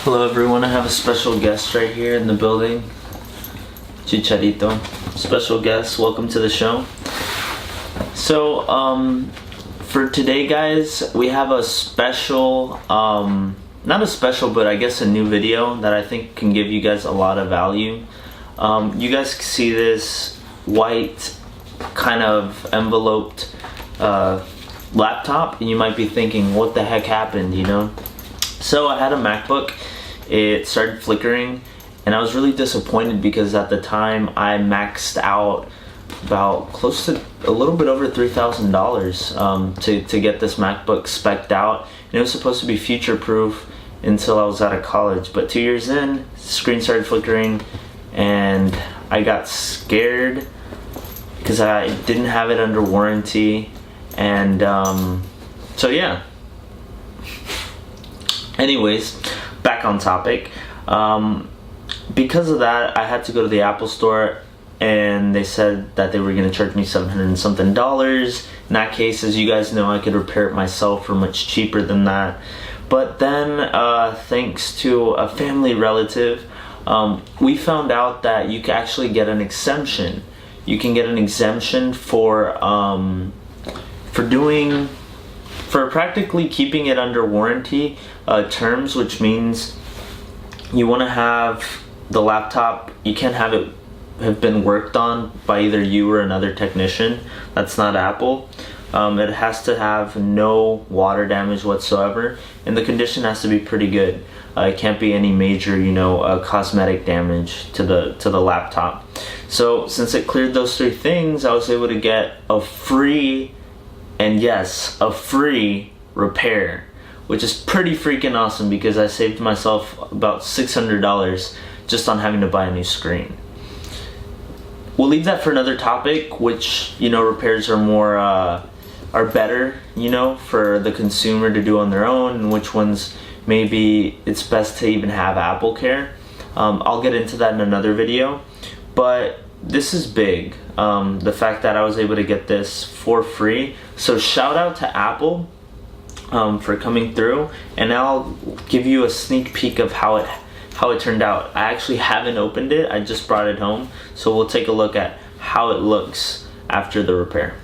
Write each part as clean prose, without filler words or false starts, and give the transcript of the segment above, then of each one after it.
Hello everyone, I have a special guest right here in the building. Chicharito. Special guest, welcome to the show. So, for today guys, we have a special, not a special, but I guess a new video that I think can give you guys a lot of value. You guys can see this white kind of enveloped laptop, and you might be thinking, what the heck happened, you know? So I had a Macbook, it started flickering, and I was really disappointed because at the time I maxed out about close to a little bit over $3,000 to get this MacBook spec'd out, and it was supposed to be future proof until I was out of college. But 2 years in, the screen started flickering and I got scared because I didn't have it under warranty, and so yeah. Anyways, back on topic. Because of that, I had to go to the Apple store, and they said that they were going to charge me $700 and something. In that case, as you guys know, I could repair it myself for much cheaper than that. But then, thanks to a family relative, we found out that you can actually get an exemption. You can get an exemption for practically keeping it under warranty terms, which means you want to have the laptop, you can't have it have been worked on by either you or another technician. That's not Apple. It has to have no water damage whatsoever, and the condition has to be pretty good. It can't be any major, cosmetic damage to the laptop. So since it cleared those three things, I was able to get a free, and yes, a free repair, which is pretty freaking awesome because I saved myself about $600 just on having to buy a new screen. We'll leave that for another topic, which, repairs are more, are better, for the consumer to do on their own, and which ones maybe it's best to even have Apple Care. I'll get into that in another video, but this is big. The fact that I was able to get this for free. So shout out to Apple for coming through, and I'll give you a sneak peek of how it turned out. I actually haven't opened it, I just brought it home, so we'll take a look at how it looks after the repair.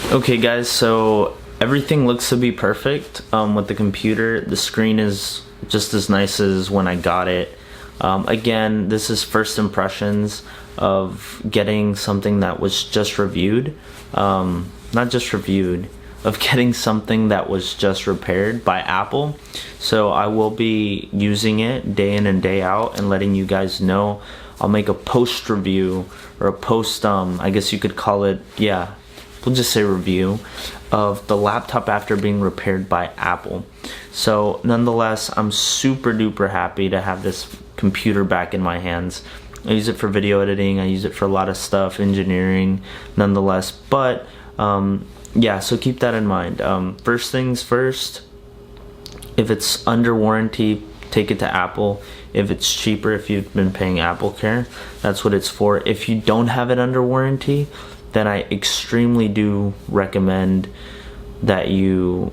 Okay guys, so everything looks to be perfect with the computer. The screen is just as nice as when I got it. Again, this is first impressions of getting something that was just reviewed. Not just reviewed, of getting something that was just repaired by Apple. So I will be using it day in and day out and letting you guys know. I'll make a post review or a post, I guess you could call it, yeah, we'll just say review of the laptop after being repaired by Apple. So nonetheless, I'm super duper happy to have this computer back in my hands. I use it for video editing, I use it for a lot of stuff, engineering, nonetheless. But yeah, so keep that in mind. First things first, if it's under warranty, take it to Apple. If it's cheaper, if you've been paying Apple Care, that's what it's for. If you don't have it under warranty, then I extremely do recommend that you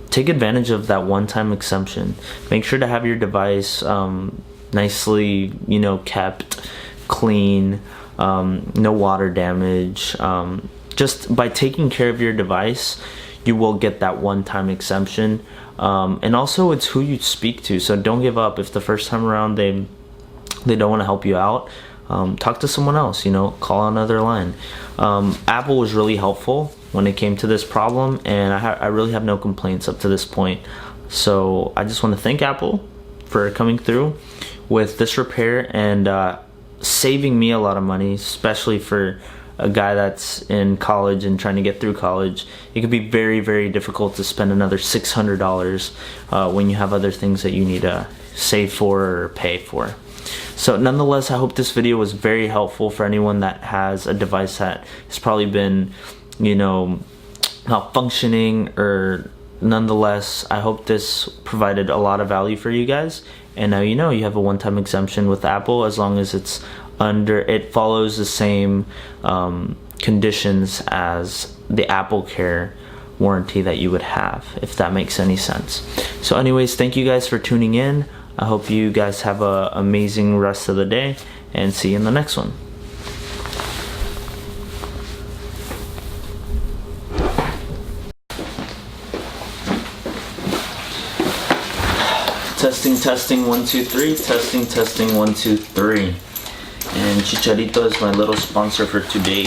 take advantage of that one-time exemption. Make sure to have your device nicely, you know, kept, clean, no water damage. Just by taking care of your device, you will get that one-time exemption. And also, it's who you speak to, so don't give up. If the first time around they don't want to help you out, talk to someone else, you know, call another line. Apple was really helpful when it came to this problem, and I really have no complaints up to this point. So I just want to thank Apple for coming through with this repair and saving me a lot of money, especially for a guy that's in college and trying to get through college. It could be very, very difficult to spend another $600 when you have other things that you need to save for or pay for. So nonetheless, I hope this video was very helpful for anyone that has a device that has probably been, you know, not functioning, or nonetheless, I hope this provided a lot of value for you guys. And now you know you have a one-time exemption with Apple as long as it follows the same conditions as the Apple Care warranty that you would have, if that makes any sense. So anyways, thank you guys for tuning in. I hope you guys have an amazing rest of the day, and see you in the next one. Testing 1 2 3. Testing 1 2 3. And Chicharito is my little sponsor for today.